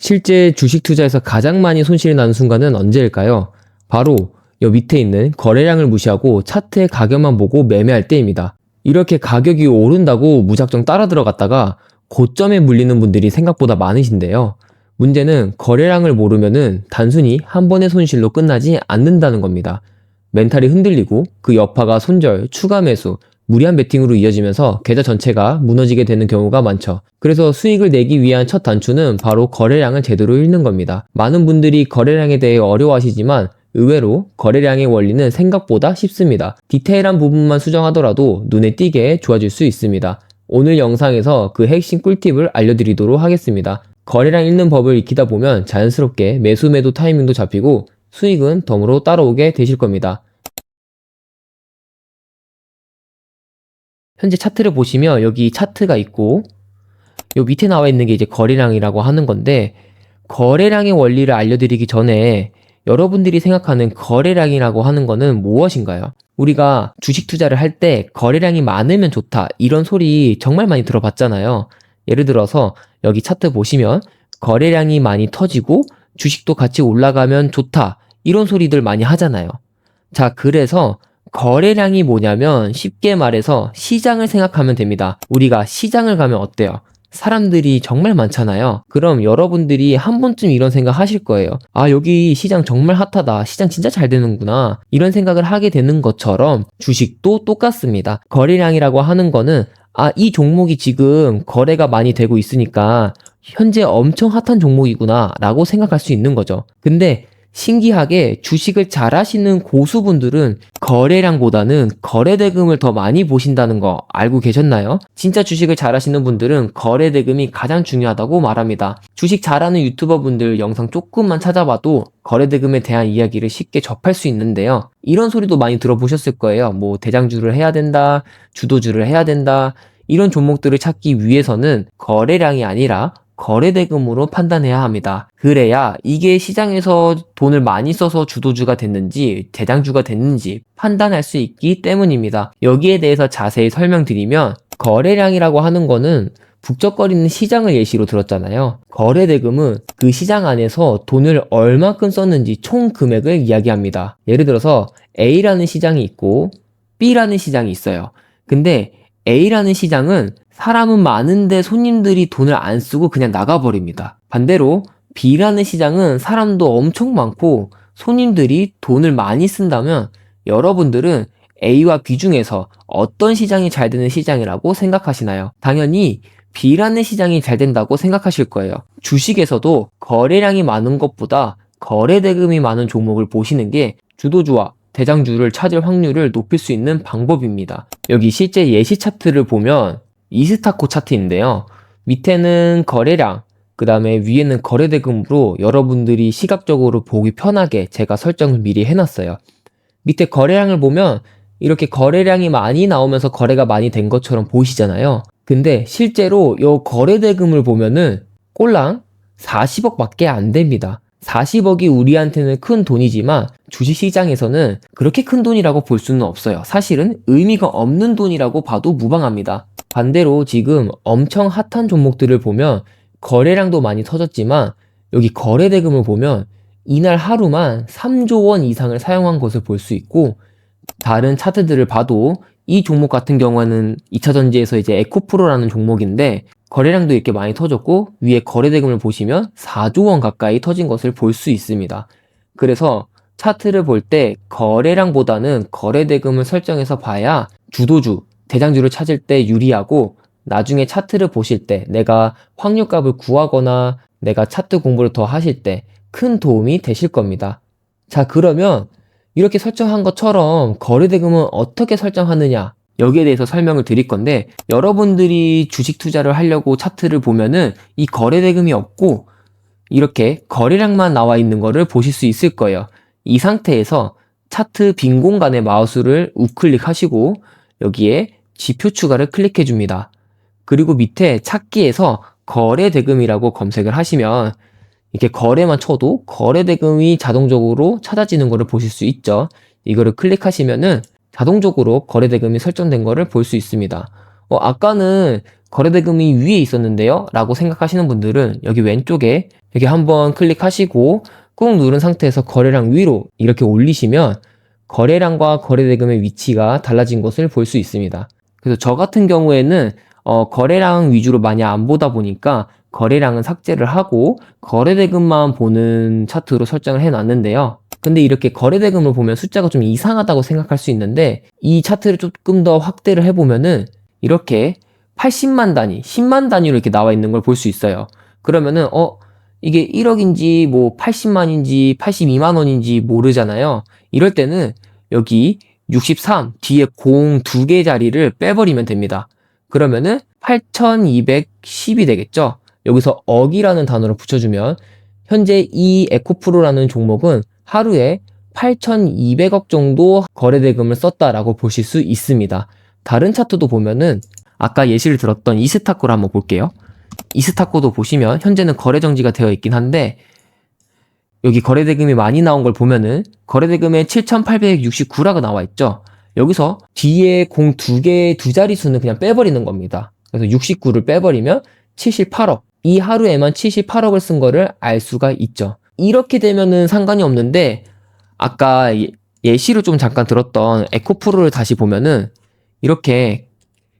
실제 주식 투자에서 가장 많이 손실이 나는 순간은 언제일까요? 바로 여 밑에 있는 거래량을 무시하고 차트의 가격만 보고 매매할 때입니다. 이렇게 가격이 오른다고 무작정 따라 들어갔다가 고점에 물리는 분들이 생각보다 많으신데요. 문제는 거래량을 모르면은 단순히 한 번의 손실로 끝나지 않는다는 겁니다. 멘탈이 흔들리고 그 여파가 손절, 추가 매수, 무리한 베팅으로 이어지면서 계좌 전체가 무너지게 되는 경우가 많죠. 그래서 수익을 내기 위한 첫 단추는 바로 거래량을 제대로 읽는 겁니다. 많은 분들이 거래량에 대해 어려워하시지만 의외로 거래량의 원리는 생각보다 쉽습니다. 디테일한 부분만 수정하더라도 눈에 띄게 좋아질 수 있습니다. 오늘 영상에서 그 핵심 꿀팁을 알려드리도록 하겠습니다. 거래량 읽는 법을 익히다 보면 자연스럽게 매수 매도 타이밍도 잡히고 수익은 덤으로 따라오게 되실 겁니다. 현재 차트를 보시면 여기 차트가 있고 요 밑에 나와 있는 게 이제 거래량이라고 하는 건데, 거래량의 원리를 알려드리기 전에 여러분들이 생각하는 거래량이라고 하는 거는 무엇인가요? 우리가 주식 투자를 할 때 거래량이 많으면 좋다 이런 소리 정말 많이 들어봤잖아요. 예를 들어서 여기 차트 보시면 거래량이 많이 터지고 주식도 같이 올라가면 좋다 이런 소리들 많이 하잖아요. 자, 그래서 거래량이 뭐냐면 쉽게 말해서 시장을 생각하면 됩니다. 우리가 시장을 가면 어때요? 사람들이 정말 많잖아요. 그럼 여러분들이 한 번쯤 이런 생각 하실 거예요. 아, 여기 시장 정말 핫하다. 시장 진짜 잘 되는구나. 이런 생각을 하게 되는 것처럼 주식도 똑같습니다. 거래량이라고 하는 거는 이 종목이 지금 거래가 많이 되고 있으니까 현재 엄청 핫한 종목이구나 라고 생각할 수 있는 거죠. 근데 신기하게 주식을 잘 하시는 고수분들은 거래량보다는 거래대금을 더 많이 보신다는 거 알고 계셨나요? 진짜 주식을 잘 하시는 분들은 거래대금이 가장 중요하다고 말합니다. 주식 잘하는 유튜버 분들 영상 조금만 찾아봐도 거래대금에 대한 이야기를 쉽게 접할 수 있는데요. 이런 소리도 많이 들어보셨을 거예요. 뭐 대장주를 해야 된다, 주도주를 해야 된다, 이런 종목들을 찾기 위해서는 거래량이 아니라 거래대금으로 판단해야 합니다. 그래야 이게 시장에서 돈을 많이 써서 주도주가 됐는지 대장주가 됐는지 판단할 수 있기 때문입니다. 여기에 대해서 자세히 설명드리면, 거래량이라고 하는 거는 북적거리는 시장을 예시로 들었잖아요. 거래대금은 그 시장 안에서 돈을 얼마큼 썼는지 총 금액을 이야기합니다. 예를 들어서 A라는 시장이 있고 B라는 시장이 있어요. 근데 A라는 시장은 사람은 많은데 손님들이 돈을 안 쓰고 그냥 나가버립니다. 반대로 B라는 시장은 사람도 엄청 많고 손님들이 돈을 많이 쓴다면 여러분들은 A와 B 중에서 어떤 시장이 잘 되는 시장이라고 생각하시나요? 당연히 B라는 시장이 잘 된다고 생각하실 거예요. 주식에서도 거래량이 많은 것보다 거래대금이 많은 종목을 보시는 게 주도주와 대장주를 찾을 확률을 높일 수 있는 방법입니다. 여기 실제 예시 차트를 보면 이스타코 차트인데요. 밑에는 거래량, 그 다음에 위에는 거래대금으로 여러분들이 시각적으로 보기 편하게 제가 설정을 미리 해놨어요. 밑에 거래량을 보면 이렇게 거래량이 많이 나오면서 거래가 많이 된 것처럼 보이시잖아요. 근데 실제로 이 거래대금을 보면은 꼴랑 40억 밖에 안 됩니다. 40억이 우리한테는 큰 돈이지만 주식시장에서는 그렇게 큰 돈이라고 볼 수는 없어요. 사실은 의미가 없는 돈이라고 봐도 무방합니다. 반대로 지금 엄청 핫한 종목들을 보면 거래량도 많이 터졌지만 여기 거래대금을 보면 이날 하루만 3조 원 이상을 사용한 것을 볼 수 있고, 다른 차트들을 봐도 이 종목 같은 경우에는 2차전지에서 이제 에코프로라는 종목인데 거래량도 이렇게 많이 터졌고 위에 거래대금을 보시면 4조 원 가까이 터진 것을 볼 수 있습니다. 그래서 차트를 볼 때 거래량보다는 거래대금을 설정해서 봐야 주도주, 대장주를 찾을 때 유리하고, 나중에 차트를 보실 때 내가 확률값을 구하거나 내가 차트 공부를 더 하실 때 큰 도움이 되실 겁니다. 자, 그러면 이렇게 설정한 것처럼 거래대금은 어떻게 설정하느냐, 여기에 대해서 설명을 드릴 건데, 여러분들이 주식 투자를 하려고 차트를 보면은 이 거래대금이 없고 이렇게 거래량만 나와 있는 거를 보실 수 있을 거예요. 이 상태에서 차트 빈 공간에 마우스를 우클릭 하시고 여기에 지표 추가를 클릭해 줍니다. 그리고 밑에 찾기에서 거래대금이라고 검색을 하시면 이렇게 거래만 쳐도 거래대금이 자동적으로 찾아지는 것을 보실 수 있죠. 이거를 클릭하시면은 자동적으로 거래대금이 설정된 것을 볼 수 있습니다. 아까는 거래대금이 위에 있었는데요 라고 생각하시는 분들은 여기 왼쪽에 여기 한번 클릭하시고 꾹 누른 상태에서 거래량 위로 이렇게 올리시면 거래량과 거래대금의 위치가 달라진 것을 볼 수 있습니다. 그래서 저 같은 경우에는 거래량 위주로 많이 안 보다 보니까 거래량은 삭제를 하고 거래대금만 보는 차트로 설정을 해놨는데요. 근데 이렇게 거래대금을 보면 숫자가 좀 이상하다고 생각할 수 있는데 이 차트를 조금 더 확대를 해보면은 이렇게 80만 단위, 10만 단위로 이렇게 나와 있는 걸 볼 수 있어요. 그러면은 이게 1억인지 뭐 80만인지 82만 원인지 모르잖아요. 이럴 때는 여기 63 뒤에 0 2개 자리를 빼버리면 됩니다. 그러면은 8210이 되겠죠. 여기서 억이라는 단어를 붙여주면 현재 이 에코프로라는 종목은 하루에 8200억 정도 거래대금을 썼다라고 보실 수 있습니다. 다른 차트도 보면은 아까 예시를 들었던 이스타코를 한번 볼게요. 이스타코도 보시면 현재는 거래 정지가 되어 있긴 한데 여기 거래대금이 많이 나온 걸 보면은 거래대금에 7869라고 나와 있죠. 여기서 뒤에 0 2개 두 자릿수는 그냥 빼버리는 겁니다. 그래서 69를 빼버리면 78억. 이 하루에만 78억을 쓴 거를 알 수가 있죠. 이렇게 되면은 상관이 없는데 아까 예시로 좀 잠깐 들었던 에코프로를 다시 보면은 이렇게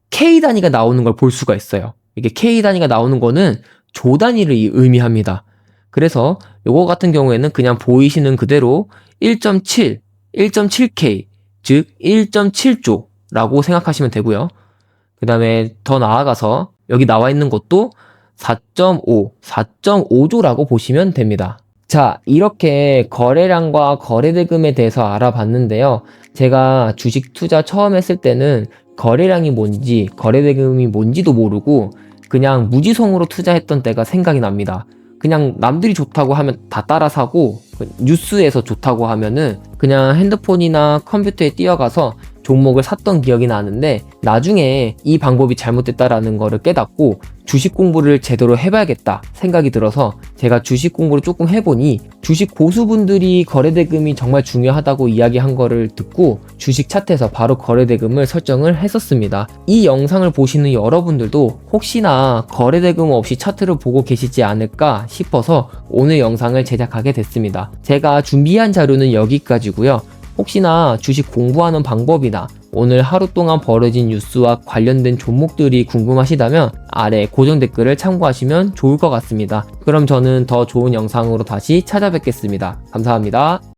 K 단위가 나오는 걸 볼 수가 있어요. 이게 K 단위가 나오는 거는 조 단위를 의미합니다. 그래서 요거 같은 경우에는 그냥 보이시는 그대로 1.7, 1.7K, 즉 1.7조라고 생각하시면 되고요. 그 다음에 더 나아가서 여기 나와 있는 것도 4.5, 4.5조라고 보시면 됩니다. 자, 이렇게 거래량과 거래대금에 대해서 알아봤는데요. 제가 주식 투자 처음 했을 때는 거래량이 뭔지 거래대금이 뭔지도 모르고 그냥 무지성으로 투자했던 때가 생각이 납니다. 그냥 남들이 좋다고 하면 다 따라 사고 뉴스에서 좋다고 하면은 그냥 핸드폰이나 컴퓨터에 뛰어가서 종목을 샀던 기억이 나는데 나중에 이 방법이 잘못됐다라는 거를 깨닫고 주식 공부를 제대로 해봐야겠다 생각이 들어서 제가 주식 공부를 조금 해보니 주식 고수분들이 거래대금이 정말 중요하다고 이야기한 거를 듣고 주식 차트에서 바로 거래대금을 설정을 했었습니다. 이 영상을 보시는 여러분들도 혹시나 거래대금 없이 차트를 보고 계시지 않을까 싶어서 오늘 영상을 제작하게 됐습니다. 제가 준비한 자료는 여기까지고요. 혹시나 주식 공부하는 방법이나 오늘 하루 동안 벌어진 뉴스와 관련된 종목들이 궁금하시다면 아래 고정 댓글을 참고하시면 좋을 것 같습니다. 그럼 저는 더 좋은 영상으로 다시 찾아뵙겠습니다. 감사합니다.